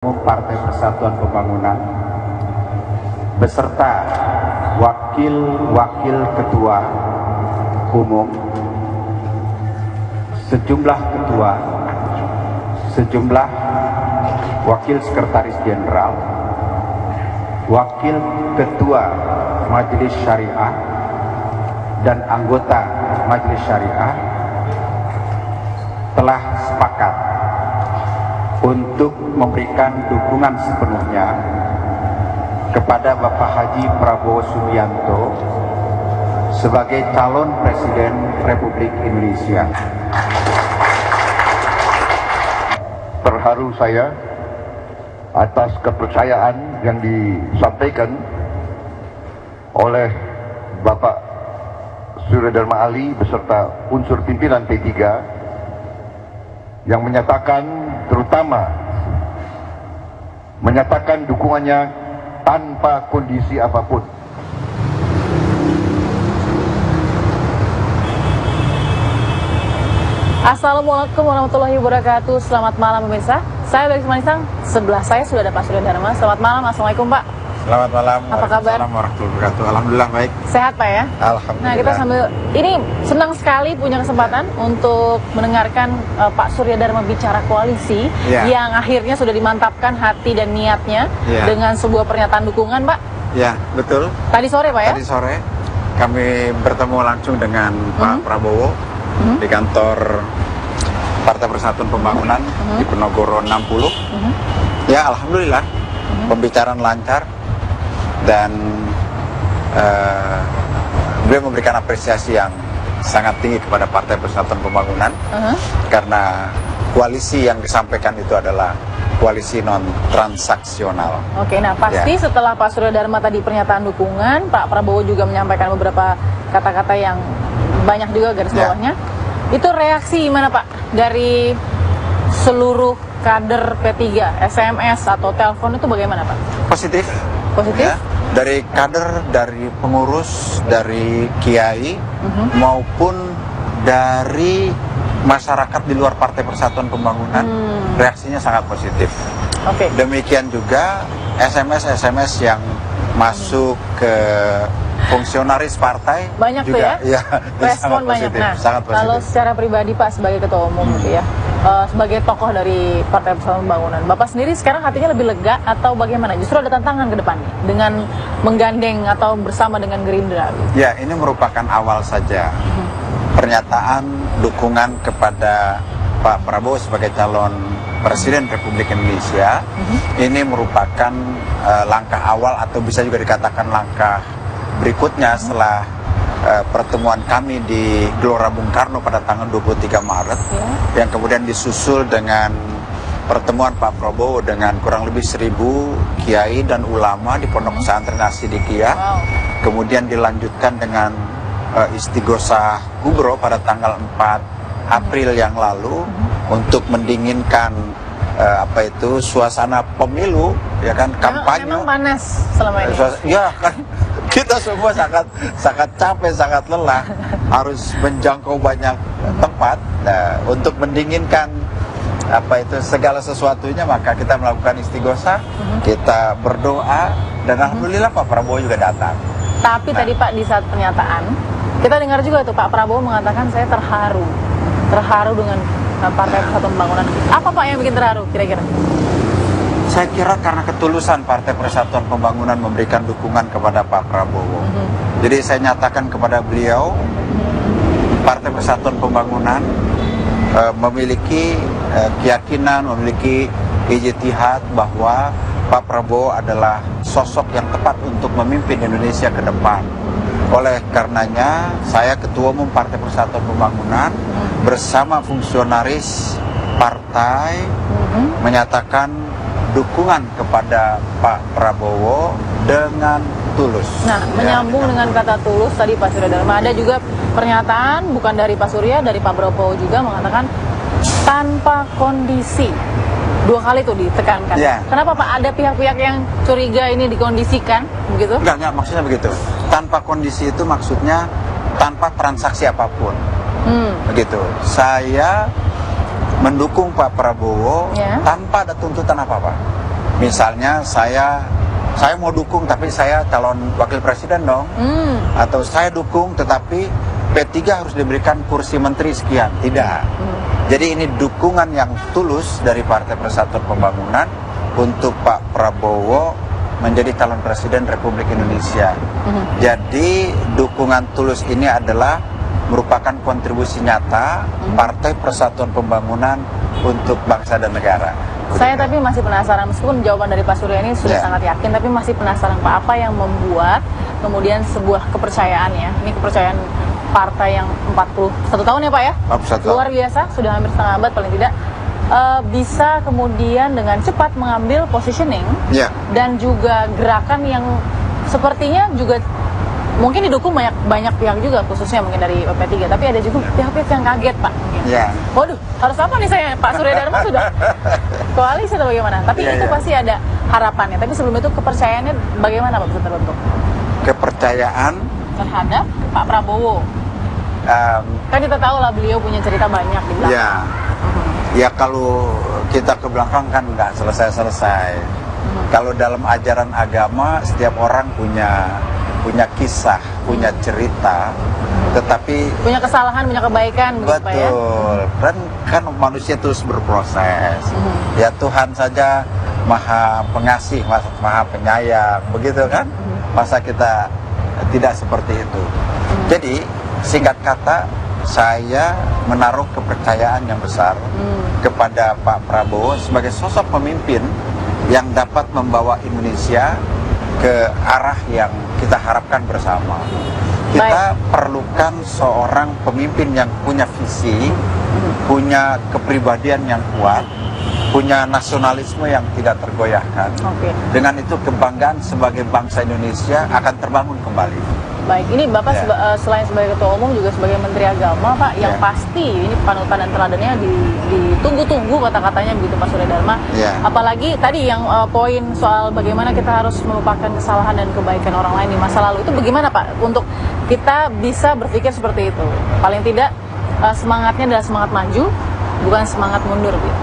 Partai Persatuan Pembangunan beserta wakil-wakil ketua umum, sejumlah ketua, sejumlah wakil sekretaris jenderal, wakil ketua Majelis Syariah dan anggota Majelis Syariah telah sepakat untuk memberikan dukungan sepenuhnya kepada Bapak Haji Prabowo Subianto sebagai calon Presiden Republik Indonesia. Terharu saya atas kepercayaan yang disampaikan oleh Bapak Surya Dharma Ali beserta unsur pimpinan P3 yang terutama menyatakan dukungannya tanpa kondisi apapun. Assalamualaikum warahmatullahi wabarakatuh. Selamat malam pemirsa. Saya Belis Manisang, sebelah saya sudah ada Pak Surya Dharma. Selamat malam, assalamualaikum Pak. Selamat malam. Apa kabar? Assalamualaikum warahmatullahi wabarakatuh. Alhamdulillah baik. Sehat Pak ya? Alhamdulillah. Nah kita sambil ini senang sekali punya kesempatan untuk mendengarkan Pak Surya Dharma bicara koalisi yang akhirnya sudah dimantapkan hati dan niatnya dengan sebuah pernyataan dukungan Pak. Ya betul. Tadi sore Pak ya? Tadi sore kami bertemu langsung dengan Pak Prabowo di kantor Partai Persatuan Pembangunan di Penogoro 60. Ya alhamdulillah pembicaraan lancar dan beliau memberikan apresiasi yang sangat tinggi kepada Partai Persatuan Pembangunan karena koalisi yang disampaikan itu adalah koalisi non transaksional. Oke, nah pasti setelah Pak Surya Dharma tadi pernyataan dukungan, Pak Prabowo juga menyampaikan beberapa kata-kata yang banyak juga garis bawahnya. Itu reaksi gimana Pak dari seluruh kader P3, SMS atau telepon itu bagaimana Pak? Positif. Positif? Ya, dari kader, dari pengurus, dari kiai maupun dari masyarakat di luar Partai Persatuan Pembangunan, reaksinya sangat positif. Oke. Demikian juga SMS yang masuk ke fungsionaris partai banyak juga, tuh ya, respon banyak. Nah, sangat positif. kalau secara pribadi Pak sebagai ketua umum gitu ya, sebagai tokoh dari Partai Persatuan Pembangunan, Bapak sendiri sekarang hatinya lebih lega atau bagaimana? Justru ada tantangan ke depannya dengan menggandeng atau bersama dengan Gerindra? Gitu. Ya, ini merupakan awal saja. Pernyataan dukungan kepada Pak Prabowo sebagai calon Presiden Republik Indonesia ini merupakan langkah awal atau bisa juga dikatakan langkah berikutnya setelah pertemuan kami di Gelora Bung Karno pada tanggal 23 Maret yang kemudian disusul dengan pertemuan Pak Prabowo dengan kurang lebih 1.000 kiai dan ulama di Pondok Pesantren As-Siddiqiyah. Kemudian dilanjutkan dengan istighosah kubro pada tanggal 4 April yang lalu untuk mendinginkan suasana pemilu, ya kan, kampanye. Memang panas selama ini. Ya kan, kita semua sangat capek, sangat lelah, harus menjangkau banyak tempat. Nah, untuk mendinginkan segala sesuatunya, maka kita melakukan istighosah, kita berdoa, dan alhamdulillah Pak Prabowo juga datang. Tapi tadi Pak di saat pernyataan kita dengar juga tuh Pak Prabowo mengatakan saya terharu dengan Partai Persatuan Pembangunan. Apa Pak yang bikin terharu kira-kira? Saya kira karena ketulusan Partai Persatuan Pembangunan memberikan dukungan kepada Pak Prabowo. Jadi saya nyatakan kepada beliau, Partai Persatuan Pembangunan memiliki keyakinan, memiliki ijtihad bahwa Pak Prabowo adalah sosok yang tepat untuk memimpin Indonesia ke depan. Oleh karenanya, saya Ketua Umum Partai Persatuan Pembangunan bersama fungsionaris partai menyatakan dukungan kepada Pak Prabowo dengan tulus. Nah, menyambung dengan kata tulus tadi Pak Surya Dharma, ada juga pernyataan bukan dari Pak Surya, dari Pak Prabowo juga mengatakan tanpa kondisi. 2 kali tuh ditekankan. Kenapa Pak? Ada pihak-pihak yang curiga ini dikondisikan begitu? Enggak, maksudnya begitu. Tanpa kondisi itu maksudnya tanpa transaksi apapun. Begitu. Saya mendukung Pak Prabowo tanpa ada tuntutan apa-apa. Misalnya saya mau dukung tapi saya calon wakil presiden dong. Atau saya dukung tetapi P3 harus diberikan kursi menteri sekian. Tidak. Jadi ini dukungan yang tulus dari Partai Persatuan Pembangunan untuk Pak Prabowo menjadi calon presiden Republik Indonesia. Jadi dukungan tulus ini adalah merupakan kontribusi nyata Partai Persatuan Pembangunan untuk bangsa dan negara. Saya tapi masih penasaran, meskipun jawaban dari Pak Surya ini sudah sangat yakin, tapi masih penasaran Pak, apa yang membuat kemudian sebuah kepercayaan ya, ini kepercayaan partai yang 41 tahun ya Pak ya, 41. luar biasa, sudah hampir setengah abad paling tidak, bisa kemudian dengan cepat mengambil positioning dan juga gerakan yang sepertinya juga mungkin didukung banyak pihak juga, khususnya mungkin dari P3, tapi ada juga pihak-pihak yang kaget Pak. Waduh, harus apa nih saya, Pak Surya Dharma sudah koalisi atau bagaimana? Tapi itu pasti ada harapannya. Tapi sebelum itu kepercayaannya bagaimana Pak bisa terbentuk? Kepercayaan terhadap Pak Prabowo. Kan kita tahu lah beliau punya cerita banyak di belakang. Ya kalau kita ke belakang kan nggak selesai-selesai. Kalau dalam ajaran agama setiap orang punya kisah, punya cerita, tetapi punya kesalahan, punya kebaikan, betul. Dan kan manusia terus berproses. Ya Tuhan saja maha pengasih, maha penyayang, begitu kan? Masa kita tidak seperti itu? Jadi singkat kata, saya menaruh kepercayaan yang besar kepada Pak Prabowo sebagai sosok pemimpin yang dapat membawa Indonesia ke arah yang kita harapkan bersama. Kita perlukan seorang pemimpin yang punya visi, punya kepribadian yang kuat, punya nasionalisme yang tidak tergoyahkan. Dengan itu kebanggaan sebagai bangsa Indonesia akan terbangun kembali. Baik, ini Bapak selain sebagai Ketua Umum juga sebagai Menteri Agama Pak, yang pasti ini panutan dan teladannya ditunggu-tunggu kata-katanya begitu Pak Surya Dharma. Apalagi tadi yang poin soal bagaimana kita harus melupakan kesalahan dan kebaikan orang lain di masa lalu, itu bagaimana Pak untuk kita bisa berpikir seperti itu? Paling tidak semangatnya adalah semangat maju, bukan semangat mundur gitu.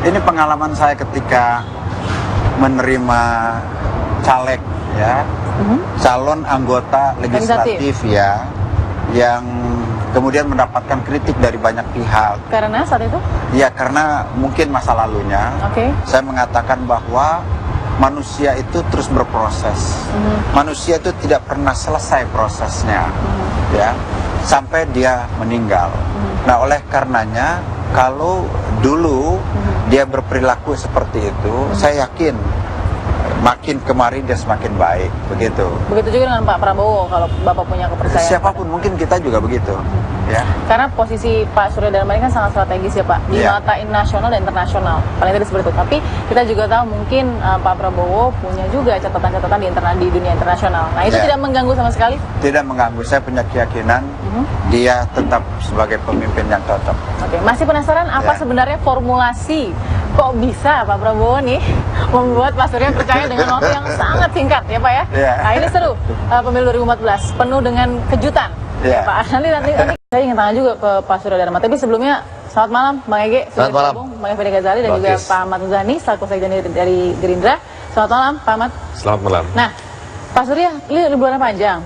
Ini pengalaman saya ketika menerima caleg calon anggota legislatif yang kemudian mendapatkan kritik dari banyak pihak. Karena saat itu? Ya karena mungkin masa lalunya. Saya mengatakan bahwa manusia itu terus berproses. Manusia itu tidak pernah selesai prosesnya, sampai dia meninggal. Nah oleh karenanya kalau dulu dia berperilaku seperti itu, saya yakin makin kemarin dia semakin baik, begitu. Begitu juga dengan Pak Prabowo, kalau Bapak punya kepercayaan. Siapapun mungkin kita juga begitu, Karena posisi Pak Surya Dharma ini kan sangat strategis ya Pak, di mata nasional dan internasional, paling tidak seperti itu. Tapi kita juga tahu mungkin Pak Prabowo punya juga catatan-catatan di dunia internasional. Nah itu tidak mengganggu sama sekali? Tidak mengganggu, saya punya keyakinan dia tetap sebagai pemimpin yang cocok. Masih penasaran apa sebenarnya formulasi kok bisa Pak Prabowo nih membuat Pak Surya percaya dengan waktu yang sangat singkat ya Pak ya? Nah ini seru, pemilu 2014 penuh dengan kejutan Pak. Nanti saya ingin tanya juga ke Pak Surya Dharma, tapi sebelumnya selamat malam Bang Ege, sudah bergabung Bang Effendi Ghazali dan juga Pak Ahmad Muzani selaku sekjen dari Gerindra. Selamat malam Pak Ahmad. Selamat malam. Nah Pak Surya, liburan panjang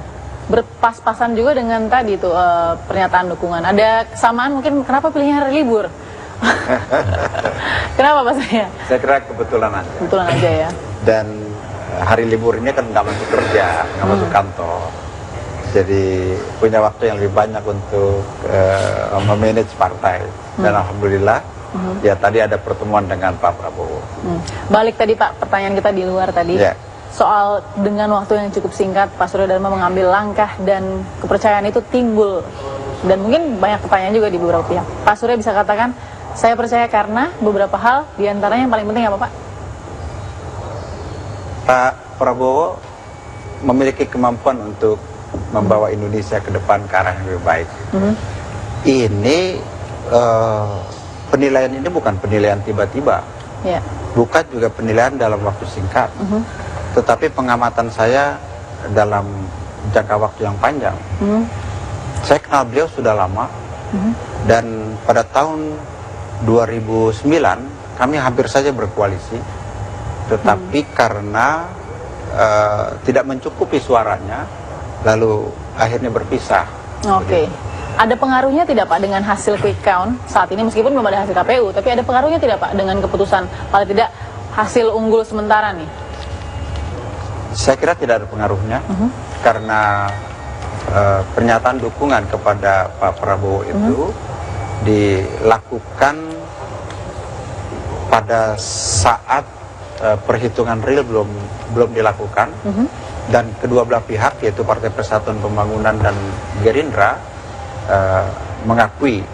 berpas-pasan juga dengan tadi tuh pernyataan dukungan. Ada kesamaan mungkin, kenapa pilihnya hari libur? Kenapa Pak Surya? Saya kira kebetulan aja. Kebetulan aja ya. Dan hari libur ini kan nggak masuk kerja, nggak masuk kantor. Jadi punya waktu yang lebih banyak untuk memanage partai. Dan alhamdulillah ya tadi ada pertemuan dengan Pak Prabowo. Balik tadi Pak, pertanyaan kita di luar tadi. Soal dengan waktu yang cukup singkat Pak Surya Dharma mengambil langkah dan kepercayaan itu timbul. Dan mungkin banyak pertanyaan juga di beberapa pihak. Pak Surya bisa katakan, saya percaya karena beberapa hal, diantaranya yang paling penting apa Pak? Pak Prabowo memiliki kemampuan untuk membawa Indonesia ke depan ke arah yang lebih baik. Ini penilaian ini bukan penilaian tiba-tiba, bukan juga penilaian dalam waktu singkat, tetapi pengamatan saya dalam jangka waktu yang panjang. Saya kenal beliau sudah lama, dan pada tahun 2009 kami hampir saja berkoalisi tetapi karena tidak mencukupi suaranya, lalu akhirnya berpisah. Oke. Ada pengaruhnya tidak Pak dengan hasil quick count saat ini, meskipun belum ada hasil KPU, tapi ada pengaruhnya tidak Pak dengan keputusan paling tidak hasil unggul sementara nih? Saya kira tidak ada pengaruhnya, karena pernyataan dukungan kepada Pak Prabowo itu dilakukan pada saat perhitungan real belum dilakukan, dan kedua belah pihak yaitu Partai Persatuan Pembangunan dan Gerindra mengakui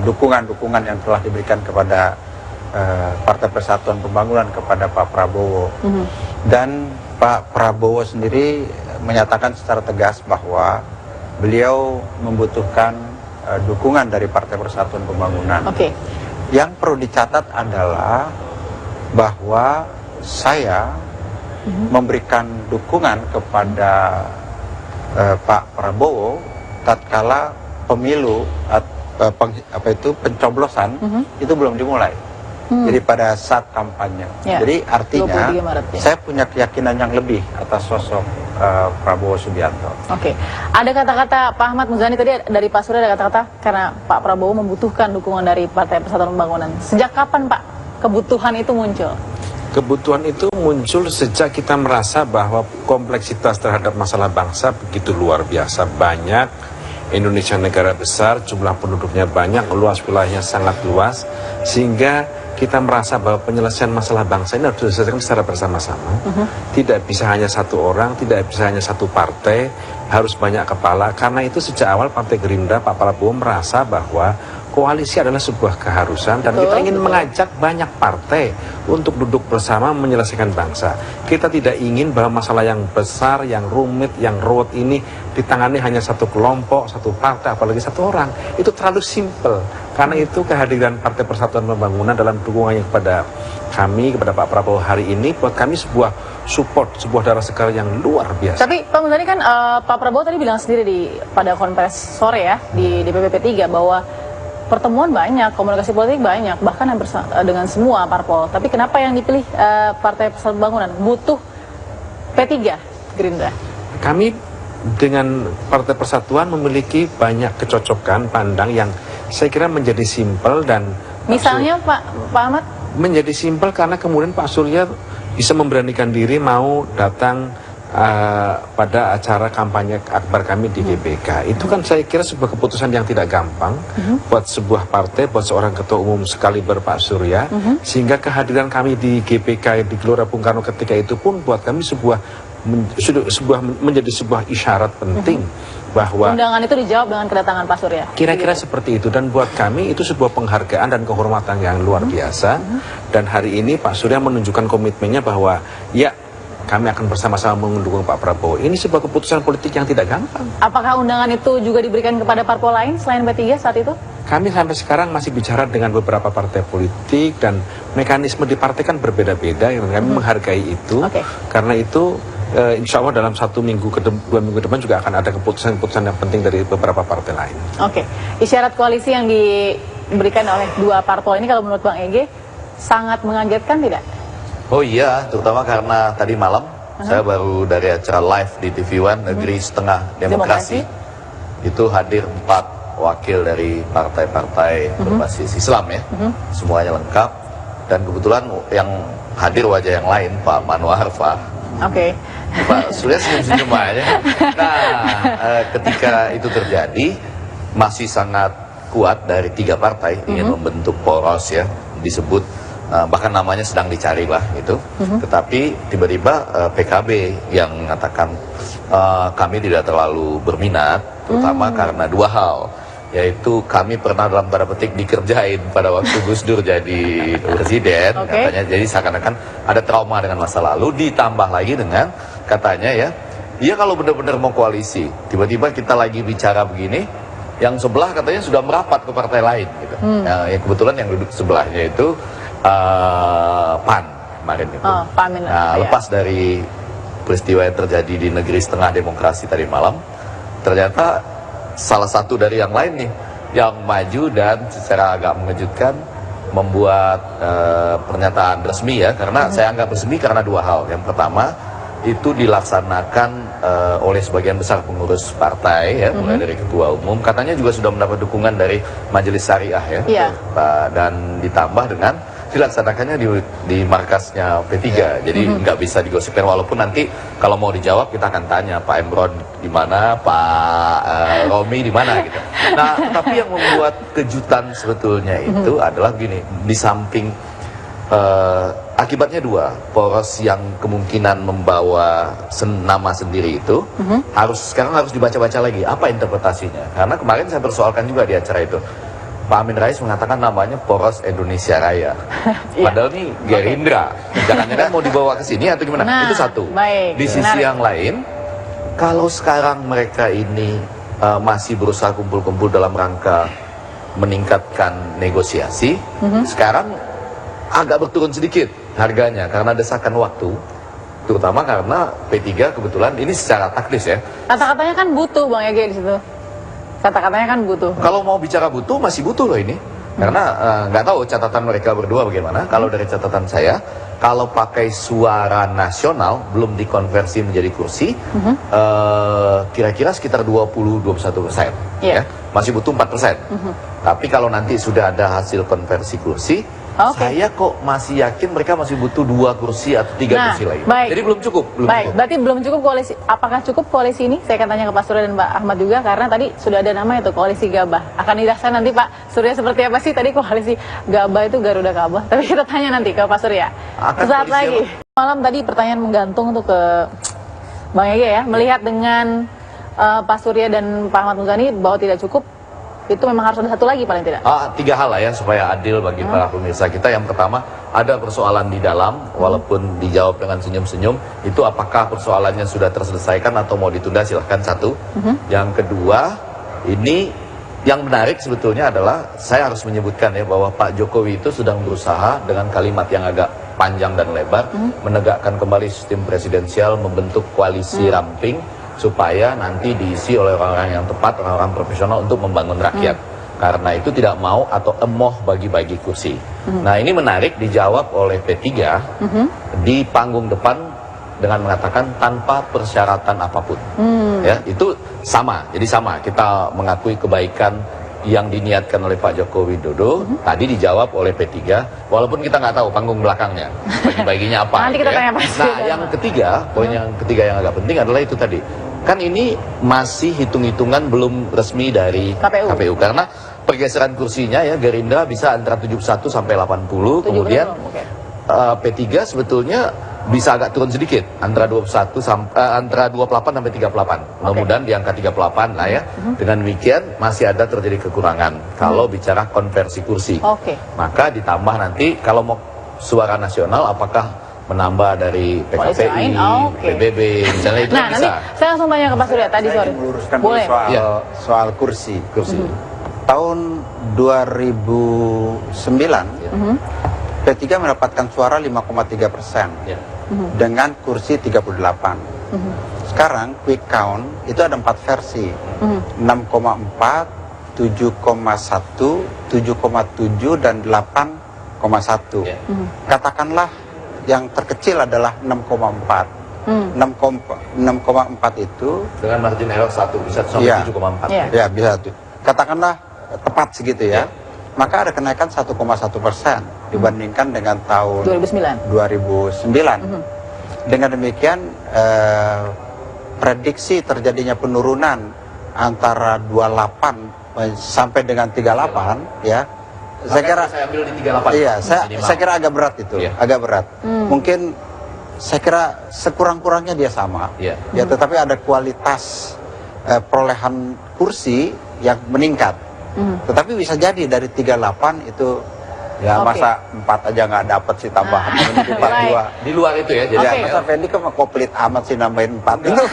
dukungan yang telah diberikan kepada Partai Persatuan Pembangunan kepada Pak Prabowo. Dan Pak Prabowo sendiri menyatakan secara tegas bahwa beliau membutuhkan dukungan dari Partai Persatuan Pembangunan. Yang perlu dicatat adalah bahwa saya memberikan dukungan kepada Pak Prabowo tatkala pemilu pencoblosan itu belum dimulai. Jadi pada saat kampanye. Jadi artinya saya punya keyakinan yang lebih atas sosok Prabowo Subianto. Ada kata-kata Pak Ahmad Muzani tadi dari Pak Surya, ada kata-kata karena Pak Prabowo membutuhkan dukungan dari Partai Persatuan Pembangunan. Sejak kapan Pak kebutuhan itu muncul? Kebutuhan itu muncul sejak kita merasa bahwa kompleksitas terhadap masalah bangsa begitu luar biasa banyak. Indonesia negara besar, jumlah penduduknya banyak, luas wilayahnya sangat luas, sehingga kita merasa bahwa penyelesaian masalah bangsa ini harus diselesaikan secara bersama-sama. Tidak bisa hanya satu orang, tidak bisa hanya satu partai, harus banyak kepala. Karena itu sejak awal Partai Gerindra, Pak Prabowo merasa bahwa koalisi adalah sebuah keharusan, dan kita ingin mengajak banyak partai untuk duduk bersama menyelesaikan bangsa. Kita tidak ingin bahwa masalah yang besar, yang rumit, yang ruwet ini ditangani hanya satu kelompok, satu partai, apalagi satu orang. Itu terlalu simpel. Karena itu kehadiran Partai Persatuan Pembangunan dalam dukungannya kepada kami, kepada Pak Prabowo hari ini, buat kami sebuah support, sebuah darah segar yang luar biasa. Tapi Pak Muzani kan Pak Prabowo tadi bilang sendiri pada konferensi sore ya di DPP 3 bahwa pertemuan banyak, komunikasi politik banyak, bahkan hampir dengan semua parpol. Tapi kenapa yang dipilih Partai Persatuan Pembangunan? Butuh P3 Gerindra. Kami dengan Partai Persatuan memiliki banyak kecocokan pandang yang saya kira menjadi simpel dan... Misalnya Pak Ahmad? Menjadi simpel karena kemudian Pak Surya bisa memberanikan diri mau datang pada acara kampanye akbar kami di GBK. Itu kan saya kira sebuah keputusan yang tidak gampang buat sebuah partai, buat seorang ketua umum sekaliber Pak Surya, sehingga kehadiran kami di GBK di Gelora Bung Karno ketika itu pun buat kami menjadi sebuah isyarat penting bahwa undangan itu dijawab dengan kedatangan Pak Surya. Kira-kira seperti itu, dan buat kami itu sebuah penghargaan dan kehormatan yang luar biasa. Dan hari ini Pak Surya menunjukkan komitmennya bahwa ya, kami akan bersama-sama mendukung Pak Prabowo. Ini sebuah keputusan politik yang tidak gampang. Apakah undangan itu juga diberikan kepada parpol lain selain P3 saat itu? Kami sampai sekarang masih bicara dengan beberapa partai politik, dan mekanisme di partai kan berbeda-beda. Kami menghargai itu. Karena itu insya Allah dalam 1 minggu ke 2 minggu depan juga akan ada keputusan-keputusan yang penting dari beberapa partai lain. Isyarat koalisi yang diberikan oleh dua parpol ini kalau menurut Bang Ege sangat mengagetkan tidak? Oh iya, terutama karena tadi malam saya baru dari acara live di TV One Negeri Setengah Demokrasi. Itu hadir 4 wakil dari partai-partai berbasis Islam ya. Semuanya lengkap, dan kebetulan yang hadir wajah yang lain, Pak Manwar, Pak Surya senyum-senyum aja. Nah, ketika itu terjadi, masih sangat kuat dari 3 partai ingin membentuk poros ya, disebut bahkan namanya sedang dicari lah itu. Tetapi tiba-tiba PKB yang mengatakan kami tidak terlalu berminat, terutama karena 2 hal, yaitu kami pernah dalam tanda petik dikerjain pada waktu Gus Dur jadi presiden, katanya. Jadi seakan-akan ada trauma dengan masa lalu, ditambah lagi dengan katanya ya kalau benar-benar mau koalisi, tiba-tiba kita lagi bicara begini, yang sebelah katanya sudah merapat ke partai lain gitu. Yang kebetulan yang duduk sebelahnya itu PAN kemarin itu. Lepas dari peristiwa yang terjadi di Negeri Setengah Demokrasi tadi malam, ternyata salah satu dari yang lain nih yang maju dan secara agak mengejutkan membuat pernyataan resmi ya, karena saya anggap resmi karena dua hal. Yang pertama, itu dilaksanakan oleh sebagian besar pengurus partai ya, mulai dari ketua umum, katanya juga sudah mendapat dukungan dari Majelis Syariah ya, dan ditambah dengan dilaksanakannya di markasnya P3, jadi nggak bisa digosipkan, walaupun nanti kalau mau dijawab kita akan tanya Pak Emron di mana, Pak Romi di mana gitu. Nah, tapi yang membuat kejutan sebetulnya itu adalah gini, di samping akibatnya dua, poros yang kemungkinan membawa nama sendiri itu sekarang harus dibaca-baca lagi apa interpretasinya, karena kemarin saya persoalkan juga di acara itu. Pak Amin Rais mengatakan namanya Poros Indonesia Raya. Padahal ini Gerindra. Jangan-jangan mau dibawa ke sini atau gimana? Itu satu. Di sisi yang lain, kalau sekarang mereka ini masih berusaha kumpul-kumpul dalam rangka meningkatkan negosiasi, sekarang agak berturun sedikit harganya karena desakan waktu. Terutama karena P3 kebetulan ini secara taktis ya. Kata-katanya kan butuh Bang Ege di situ. Kata-katanya kan butuh. Kalau mau bicara butuh, masih butuh loh ini. Karena nggak tahu catatan mereka berdua bagaimana. Kalau dari catatan saya, kalau pakai suara nasional belum dikonversi menjadi kursi, kira-kira sekitar 20-21%. Ya, masih butuh 4%. Tapi kalau nanti sudah ada hasil konversi kursi, saya kok masih yakin mereka masih butuh 2 kursi atau 3 kursi lagi. Jadi belum cukup. Berarti belum cukup koalisi. Apakah cukup koalisi ini? Saya akan tanya ke Pak Surya dan Pak Ahmad juga, karena tadi sudah ada nama itu koalisi Gabah. Akan dilaksanakan nanti Pak Surya seperti apa sih tadi koalisi Gabah itu Garuda Gabah. Tapi kita tanya nanti ke Pak Surya. Sesaat lagi. Malam tadi pertanyaan menggantung untuk ke Bang Ege ya. Melihat dengan Pak Surya dan Pak Ahmad Muzani bahwa tidak cukup, itu memang harus ada satu lagi paling tidak? 3 hal lah ya supaya adil bagi para pemirsa kita. Yang pertama, ada persoalan di dalam, walaupun dijawab dengan senyum-senyum, itu apakah persoalannya sudah terselesaikan atau mau ditunda, silahkan satu. Yang kedua, ini yang menarik sebetulnya adalah saya harus menyebutkan ya bahwa Pak Jokowi itu sedang berusaha dengan kalimat yang agak panjang dan lebar menegakkan kembali sistem presidensial, membentuk koalisi ramping supaya nanti diisi oleh orang-orang yang tepat, orang-orang profesional untuk membangun rakyat. Karena itu tidak mau atau emoh bagi-bagi kursi. Nah, ini menarik dijawab oleh P3 di panggung depan dengan mengatakan tanpa persyaratan apapun. Ya, itu sama. Jadi sama, kita mengakui kebaikan yang diniatkan oleh Pak Joko Widodo, tadi dijawab oleh P3, walaupun kita nggak tahu panggung belakangnya, bagi-baginya apa. Nanti kita tanya pasti. Nah, yang ketiga, poin yang ketiga yang agak penting adalah itu tadi. Kan ini masih hitung-hitungan belum resmi dari KPU. Karena pergeseran kursinya ya, Gerindra bisa antara 71 sampai 80, kemudian P3 sebetulnya bisa agak turun sedikit antara 28 sampai 38. Mudah-mudahan di angka 38 lah ya. Dengan demikian masih ada terjadi kekurangan kalau bicara konversi kursi. Maka ditambah nanti kalau mau suara nasional, apakah menambah dari PKPI, PBB, misalnya itu bisa. Nanti saya langsung tanya ke Pak Surya tadi sore. Meluruskan Boleh. Soal kursi. Tahun 2009, P3 mendapatkan suara 5,3% dengan kursi 38. Sekarang quick count itu ada 4 versi, 6,4, 7,1, 7,7 dan 8,1. Katakanlah yang terkecil adalah 6,4. 6,4 itu dengan margin error 1 bisa sampai 7,4. Ya, bisa. Katakanlah tepat segitu ya. Maka ada kenaikan 1,1% dibandingkan dengan tahun 2009. Dengan demikian prediksi terjadinya penurunan antara 28 sampai dengan 38 ya. Saya ambil di 38. Iya, saya kira agak berat itu, agak berat. Mungkin saya kira sekurang-kurangnya dia sama. Ya, tetapi ada kualitas perolehan kursi yang meningkat. Tetapi bisa jadi dari 38 itu ya masa 4 aja nggak dapat sih tambahan ini 42. Di luar itu ya. Jadi masa Fendi kan komplit amat sih nambahin 4 itu. Itu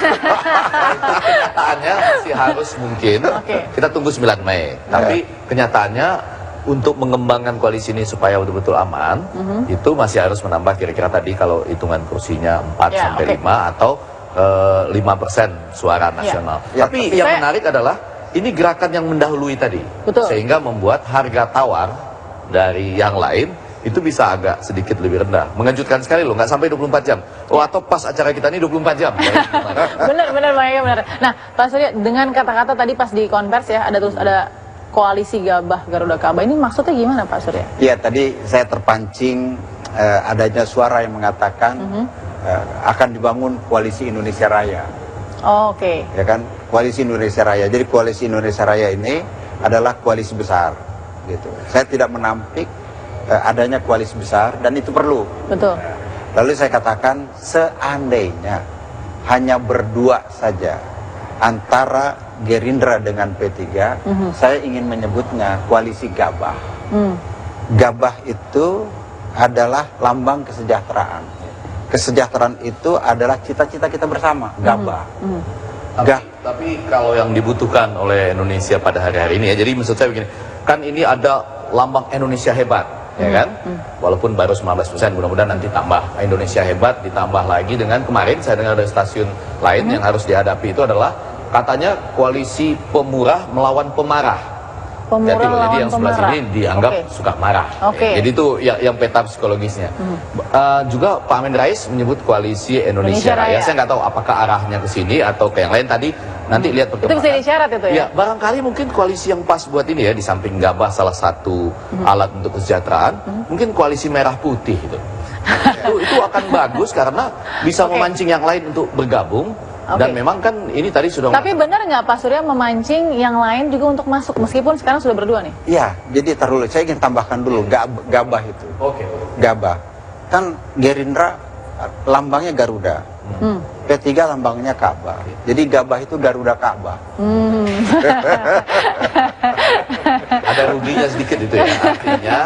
kenyataannya masih harus mungkin. Kita tunggu 9 Mei. Tapi kenyataannya untuk mengembangkan koalisi ini supaya betul-betul aman, itu masih harus menambah kira-kira tadi kalau hitungan kursinya 4 sampai 5 atau 5% suara nasional. Tapi yang menarik adalah ini gerakan yang mendahului tadi, sehingga membuat harga tawar dari yang lain itu bisa agak sedikit lebih rendah. Mengejutkan sekali loh, nggak sampai 24 jam. Oh, atau pas acara kita ini 24 jam. Benar Bang Ega, benar. Nah, Pak Surya, dengan kata-kata tadi pas di konversi ya, ada koalisi Gabah Garuda Ka'bah, ini maksudnya gimana Pak Surya? Iya, tadi saya terpancing adanya suara yang mengatakan akan dibangun koalisi Indonesia Raya. Oh, oke. Ya kan, koalisi Indonesia Raya. Jadi koalisi Indonesia Raya ini adalah koalisi besar, gitu. Saya tidak menampik adanya koalisi besar dan itu perlu. Betul. Lalu saya katakan seandainya hanya berdua saja antara Gerindra dengan P3, saya ingin menyebutnya koalisi Gabah. Gabah itu adalah lambang kesejahteraan. Kesejahteraan itu adalah cita-cita kita bersama, Gabah. Tapi kalau yang dibutuhkan oleh Indonesia pada hari-hari ini ya, jadi maksud saya begini, kan ini ada lambang Indonesia hebat, ya kan? Walaupun baru 19%, mudah-mudahan nanti tambah. Indonesia hebat ditambah lagi dengan kemarin saya dengar dari stasiun lain yang harus dihadapi itu adalah katanya koalisi pemurah melawan pemarah. Jadi yang sebelah sini dianggap suka marah. Jadi itu yang peta psikologisnya. Juga Pak Amin Rais menyebut koalisi Indonesia Raya. Saya nggak tahu apakah arahnya ke sini atau ke yang lain tadi. Nanti lihat perkembangan. Itu bisa disyarat itu ya? Ya, barangkali mungkin koalisi yang pas buat ini ya, di samping Gabah salah satu alat untuk kesejahteraan, mungkin koalisi merah putih itu. Itu akan bagus karena bisa memancing yang lain untuk bergabung. Dan memang kan ini tadi sudah. Tapi benar nggak Pak Surya memancing yang lain juga untuk masuk meskipun sekarang sudah berdua nih? Iya, jadi taruh dulu. Saya ingin tambahkan dulu Gabah itu. Gabah. Kan Gerindra lambangnya Garuda. P3 lambangnya Ka'bah. Jadi Gabah itu Garuda Ka'bah. Ada ruginya sedikit itu ya. Artinya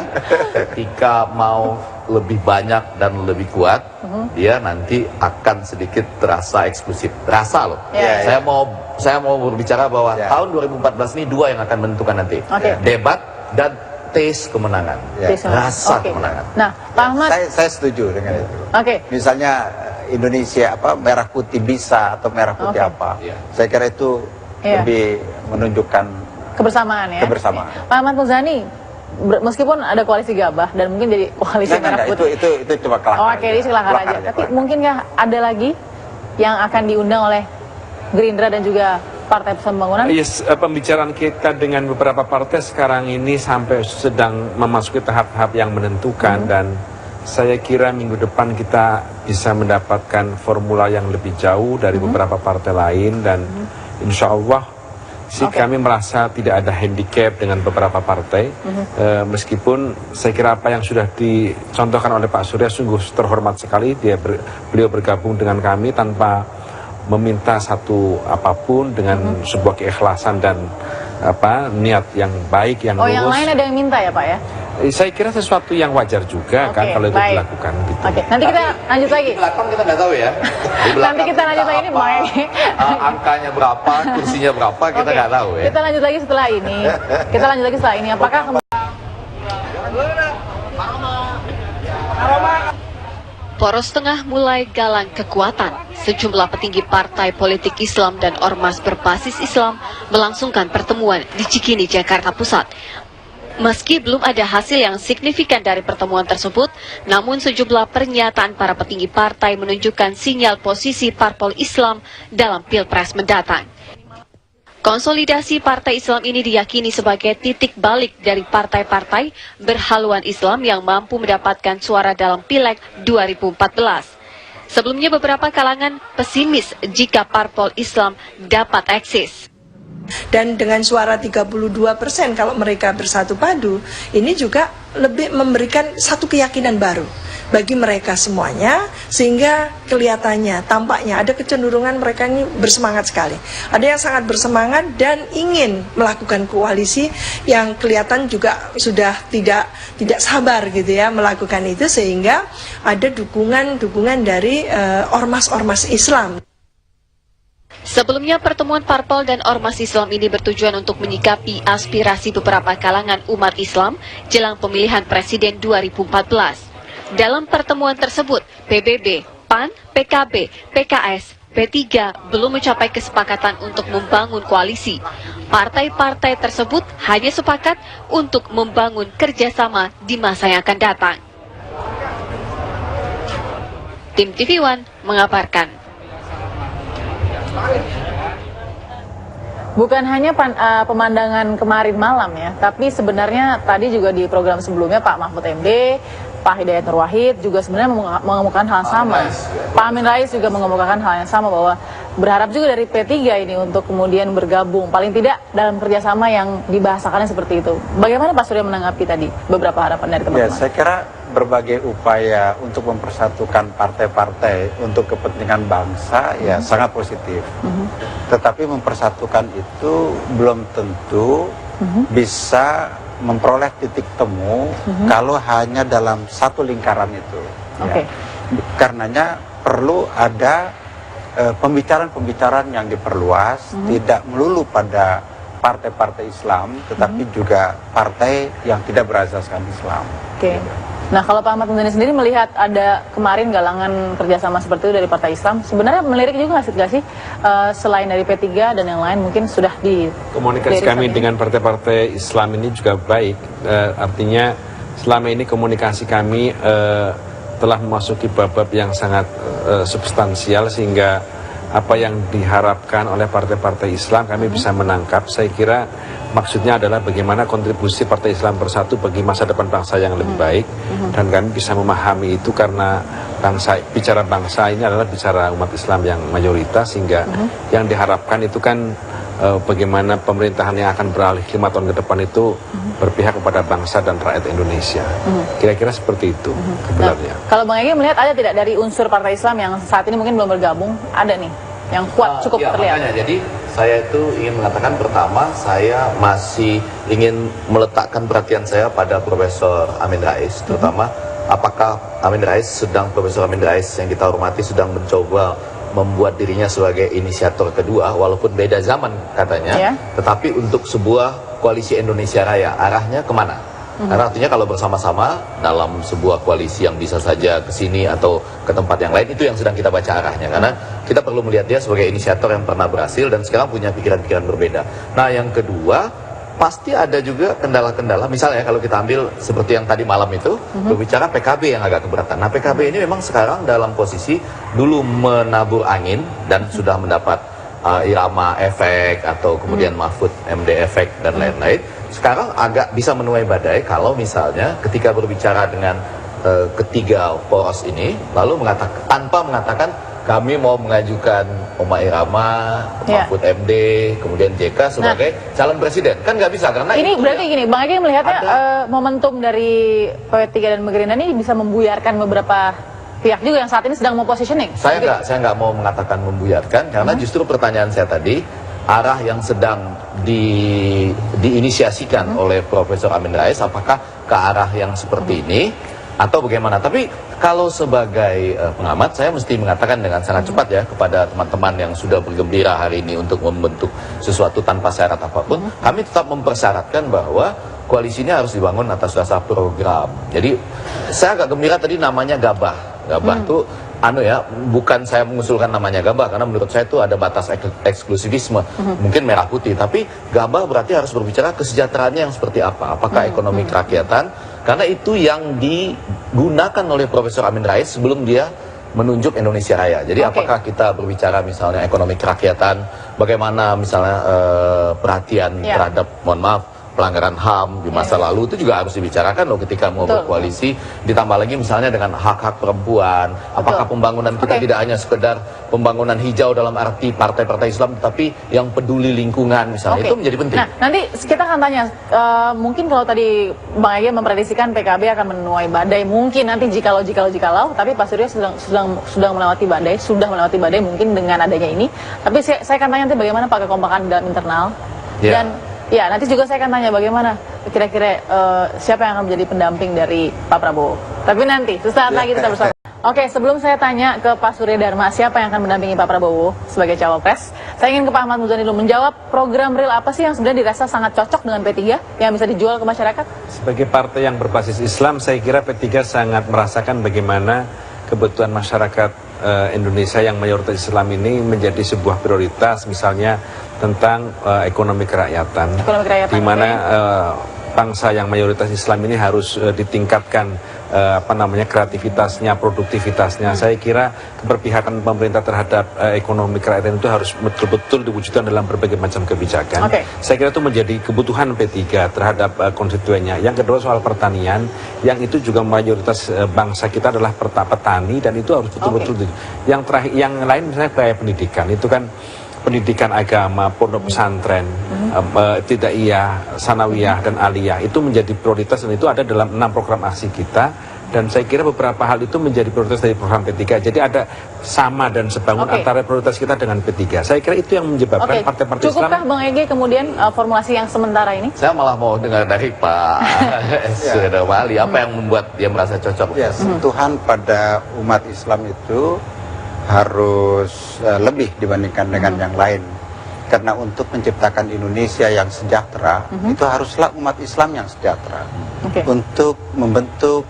ketika mau lebih banyak dan lebih kuat, dia nanti akan sedikit terasa eksklusif. Terasa loh. Saya mau berbicara bahwa tahun 2014 ini dua yang akan menentukan nanti. Debat dan taste kemenangan. Rasa kemenangan. Nah, Pak Ahmad, saya setuju dengan itu. Misalnya Indonesia merah putih bisa atau merah putih apa. Saya kira itu lebih menunjukkan kebersamaan ya. Pak Ahmad Muzani, meskipun ada koalisi Gabah dan mungkin jadi koalisi merah putih. Itu cuma kelakar. Jadi kelakar aja. Tapi mungkinkah ada lagi yang akan diundang oleh Gerindra dan juga Partai Persatuan Pembangunan? Yes, pembicaraan kita dengan beberapa partai sekarang ini sampai sedang memasuki tahap-tahap yang menentukan dan saya kira minggu depan kita bisa mendapatkan formula yang lebih jauh dari beberapa partai lain dan insya Allah kami merasa tidak ada handicap dengan beberapa partai meskipun saya kira apa yang sudah dicontohkan oleh Pak Surya sungguh terhormat sekali. Beliau bergabung dengan kami tanpa meminta satu apapun dengan sebuah keikhlasan dan niat yang baik yang lurus. Yang lain ada yang minta ya Pak ya? Saya kira sesuatu yang wajar juga kan kalau itu dilakukan gitu. Nanti kita lanjut lagi. Di belakang kita nggak tahu ya. Nanti kita lanjut lagi ini Pak. Angkanya berapa, kursinya berapa kita nggak tahu ya. Kita lanjut lagi setelah ini. Apakah Poros Tengah mulai galang kekuatan. Sejumlah petinggi partai politik Islam dan ormas berbasis Islam melangsungkan pertemuan di Cikini, Jakarta Pusat. Meski belum ada hasil yang signifikan dari pertemuan tersebut, namun sejumlah pernyataan para petinggi partai menunjukkan sinyal posisi parpol Islam dalam Pilpres mendatang. Konsolidasi partai Islam ini diyakini sebagai titik balik dari partai-partai berhaluan Islam yang mampu mendapatkan suara dalam Pileg 2014. Sebelumnya beberapa kalangan pesimis jika parpol Islam dapat eksis. Dan dengan suara 32% kalau mereka bersatu padu, ini juga lebih memberikan satu keyakinan baru bagi mereka semuanya, sehingga kelihatannya, tampaknya ada kecenderungan mereka ini bersemangat sekali. Ada yang sangat bersemangat dan ingin melakukan koalisi yang kelihatan juga sudah tidak sabar gitu ya melakukan itu, sehingga ada dukungan dari ormas-ormas Islam. Sebelumnya pertemuan parpol dan ormas Islam ini bertujuan untuk menyikapi aspirasi beberapa kalangan umat Islam jelang pemilihan presiden 2014. Dalam pertemuan tersebut, PBB, PAN, PKB, PKS, P3 belum mencapai kesepakatan untuk membangun koalisi. Partai-partai tersebut hanya sepakat untuk membangun kerjasama di masa yang akan datang. Tim TV One mengabarkan. Bukan hanya pemandangan kemarin malam ya, tapi sebenarnya tadi juga di program sebelumnya Pak Mahfud MD, Pak Hidayat Nur Wahid juga sebenarnya mengemukakan hal yang sama. Pak Amin Rais juga mengemukakan hal yang sama bahwa berharap juga dari P3 ini untuk kemudian bergabung, paling tidak dalam kerjasama yang dibahasakannya seperti itu. Bagaimana Pak Surya menanggapi tadi beberapa harapan dari teman-teman? Ya, saya kira berbagai upaya untuk mempersatukan partai-partai untuk kepentingan bangsa ya sangat positif. Tetapi mempersatukan itu belum tentu bisa memperoleh titik temu kalau hanya dalam satu lingkaran itu. Ya. Karenanya perlu ada pembicaraan-pembicaraan yang diperluas, tidak melulu pada partai-partai Islam, tetapi juga partai yang tidak berasaskan Islam. Nah, kalau Pak Ahmad Muzani sendiri melihat ada kemarin galangan kerjasama seperti itu dari Partai Islam, sebenarnya melirik juga nggak sih selain dari P3 dan yang lain mungkin sudah di komunikasi kami dengan partai-partai Islam ini juga baik, artinya selama ini komunikasi kami telah memasuki bab-bab yang sangat substansial sehingga apa yang diharapkan oleh partai-partai Islam kami bisa menangkap. Saya kira maksudnya adalah bagaimana kontribusi Partai Islam Bersatu bagi masa depan bangsa yang lebih baik, dan kami bisa memahami itu karena bicara bangsa ini adalah bicara umat Islam yang mayoritas, sehingga yang diharapkan itu kan bagaimana pemerintahan yang akan beralih 5 tahun ke depan itu berpihak kepada bangsa dan rakyat Indonesia. Kira-kira seperti itu sebenarnya. Nah, kalau Bang Egy melihat ada tidak dari unsur Partai Islam yang saat ini mungkin belum bergabung, ada nih yang kuat cukup terlihat? Makanya, jadi saya itu ingin mengatakan pertama, saya masih ingin meletakkan perhatian saya pada Profesor Amin Rais, terutama apakah Profesor Amin Rais yang kita hormati sedang mencoba membuat dirinya sebagai inisiator kedua, walaupun beda zaman katanya, tetapi untuk sebuah koalisi Indonesia Raya, arahnya kemana? Karena artinya kalau bersama-sama dalam sebuah koalisi yang bisa saja ke sini atau ke tempat yang lain, itu yang sedang kita baca arahnya. Karena kita perlu melihat dia sebagai inisiator yang pernah berhasil dan sekarang punya pikiran-pikiran berbeda. Nah, yang kedua, pasti ada juga kendala-kendala. Misalnya kalau kita ambil seperti yang tadi malam itu, berbicara PKB yang agak keberatan. Nah, PKB ini memang sekarang dalam posisi dulu menabur angin dan sudah mendapat irama efek atau kemudian Mahfud MD efek dan lain-lain. Sekarang agak bisa menuai badai kalau misalnya ketika berbicara dengan ketiga poros ini, lalu tanpa mengatakan kami mau mengajukan Oma Irama, Mahfud MD, kemudian JK sebagai calon presiden. Kan nggak bisa, karena ini itu berarti gini, Bang Egy melihatnya momentum dari P3 dan Gerindra ini bisa membuyarkan beberapa pihak juga yang saat ini sedang mau positioning. Saya nggak mau mengatakan membuyarkan, karena justru pertanyaan saya tadi, arah yang sedang diinisiasikan oleh Profesor Amin Rais, apakah ke arah yang seperti ini atau bagaimana? Tapi kalau sebagai pengamat, saya mesti mengatakan dengan sangat cepat ya kepada teman-teman yang sudah bergembira hari ini untuk membentuk sesuatu tanpa syarat apapun, kami tetap mempersyaratkan bahwa koalisi ini harus dibangun atas dasar program. Jadi saya agak gembira tadi namanya Gabah. Gabah itu bukan saya mengusulkan namanya Gabah, karena menurut saya itu ada batas eksklusivisme, mungkin merah putih, tapi Gabah berarti harus berbicara kesejahteraannya yang seperti apa, apakah ekonomi kerakyatan, karena itu yang digunakan oleh Profesor Amin Rais sebelum dia menunjuk Indonesia Raya. Jadi apakah kita berbicara misalnya ekonomi kerakyatan, bagaimana misalnya perhatian terhadap, mohon maaf, pelanggaran HAM di masa lalu, itu juga harus dibicarakan loh ketika mau berkoalisi. Ditambah lagi misalnya dengan hak-hak perempuan, apakah pembangunan kita tidak hanya sekedar pembangunan hijau dalam arti partai-partai Islam, tapi yang peduli lingkungan misalnya, itu menjadi penting. Nah, nanti kita akan tanya, mungkin kalau tadi Bang Egy memprediksikan PKB akan menuai badai, mungkin nanti jikalau, tapi Pak Surya sudah melewati badai mungkin dengan adanya ini. Tapi saya akan tanya nanti bagaimana Pak kekompakan dalam internal, dan ya, nanti juga saya akan tanya bagaimana kira-kira siapa yang akan menjadi pendamping dari Pak Prabowo. Tapi nanti, sesaat lagi kita bersama. Oke, sebelum saya tanya ke Pak Surya Dharma, siapa yang akan mendampingi Pak Prabowo sebagai cawapres, saya ingin ke Pak Ahmad Muzani dulu menjawab program real apa sih yang sebenarnya dirasa sangat cocok dengan P3 yang bisa dijual ke masyarakat? Sebagai partai yang berbasis Islam, saya kira P3 sangat merasakan bagaimana kebutuhan masyarakat Indonesia yang mayoritas Islam ini menjadi sebuah prioritas, misalnya tentang ekonomi kerakyatan, di mana bangsa yang mayoritas Islam ini harus ditingkatkan kreativitasnya, produktivitasnya. Saya kira keberpihakan pemerintah terhadap ekonomi kerakyatan itu harus betul-betul diwujudkan dalam berbagai macam kebijakan. Saya kira itu menjadi kebutuhan P3 terhadap konstituennya. Yang kedua soal pertanian, yang itu juga mayoritas bangsa kita adalah petani, dan itu harus betul-betul. Yang terakhir, yang lain misalnya kayak pendidikan, itu kan pendidikan agama, pondok pesantren, Ibtidaiyah, Sanawiyah, dan Aliyah itu menjadi prioritas, dan itu ada dalam 6 program aksi kita, dan saya kira beberapa hal itu menjadi prioritas dari program P3. Jadi ada sama dan sebangun antara prioritas kita dengan P3. Saya kira itu yang menyebabkan partai-partai Islam. Cukupkah Bang Ege kemudian formulasi yang sementara ini? Saya malah mau dengar dari Pak Suryadarma Ali, apa yang membuat dia merasa cocok? Ya, sentuhan pada umat Islam itu harus lebih dibandingkan dengan yang lain, karena untuk menciptakan Indonesia yang sejahtera itu haruslah umat Islam yang sejahtera. Untuk membentuk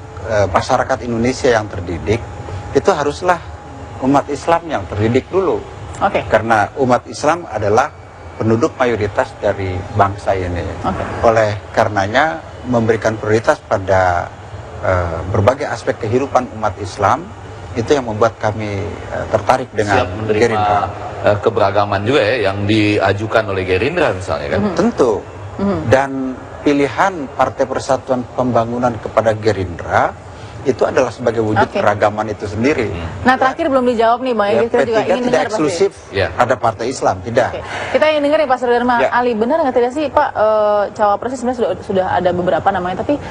masyarakat Indonesia yang terdidik itu haruslah umat Islam yang terdidik dulu, karena umat Islam adalah penduduk mayoritas dari bangsa ini. Oleh karenanya memberikan prioritas pada berbagai aspek kehidupan umat Islam itu yang membuat kami tertarik dengan siap menerima Gerindra. Keberagaman juga ya yang diajukan oleh Gerindra misalnya kan. Tentu. Dan pilihan Partai Persatuan Pembangunan kepada Gerindra itu adalah sebagai wujud keragaman itu sendiri. Nah, terakhir belum dijawab nih Bang Ege, kita juga ingin tidak eksklusif ada partai Islam, tidak. Kita ingin dengar ya Pak Suryadarma Ali, benar nggak tidak sih Pak, cawapresnya sebenarnya sudah ada beberapa namanya, tapi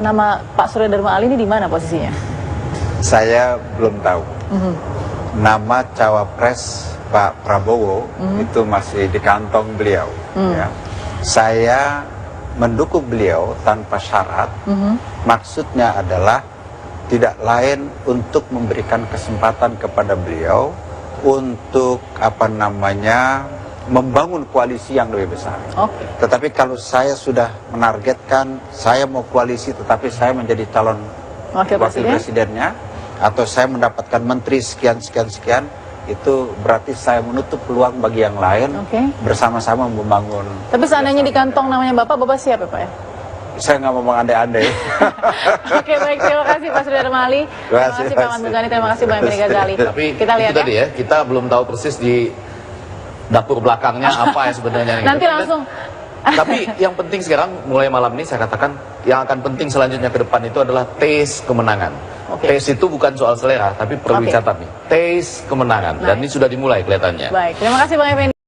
nama Pak Suryadarma Ali ini di mana posisinya? Saya belum tahu. Nama cawapres Pak Prabowo itu masih di kantong beliau. Ya. Saya mendukung beliau tanpa syarat. Maksudnya adalah tidak lain untuk memberikan kesempatan kepada beliau untuk membangun koalisi yang lebih besar. Tetapi kalau saya sudah menargetkan saya mau koalisi, tetapi saya menjadi calon wakil presidennya, atau saya mendapatkan menteri sekian, itu berarti saya menutup peluang bagi yang lain bersama-sama membangun. Tapi seandainya di kantong namanya Bapak siap ya Pak ya? Saya nggak mau mengandai-andai. Baik, terima kasih Pak Suryadarma Ali. Terima kasih Pak Ahmad Muzani, terima kasih Bang Benny Ghazali. Tapi kita lihat itu tadi ya, kita belum tahu persis di dapur belakangnya apa yang sebenarnya. Nanti langsung. Tapi yang penting sekarang mulai malam ini saya katakan yang akan penting selanjutnya ke depan itu adalah taste kemenangan. Taste itu bukan soal selera, tapi perlu dicatat nih. Taste kemenangan, dan ini sudah dimulai kelihatannya. Baik, terima kasih Bang Effendi.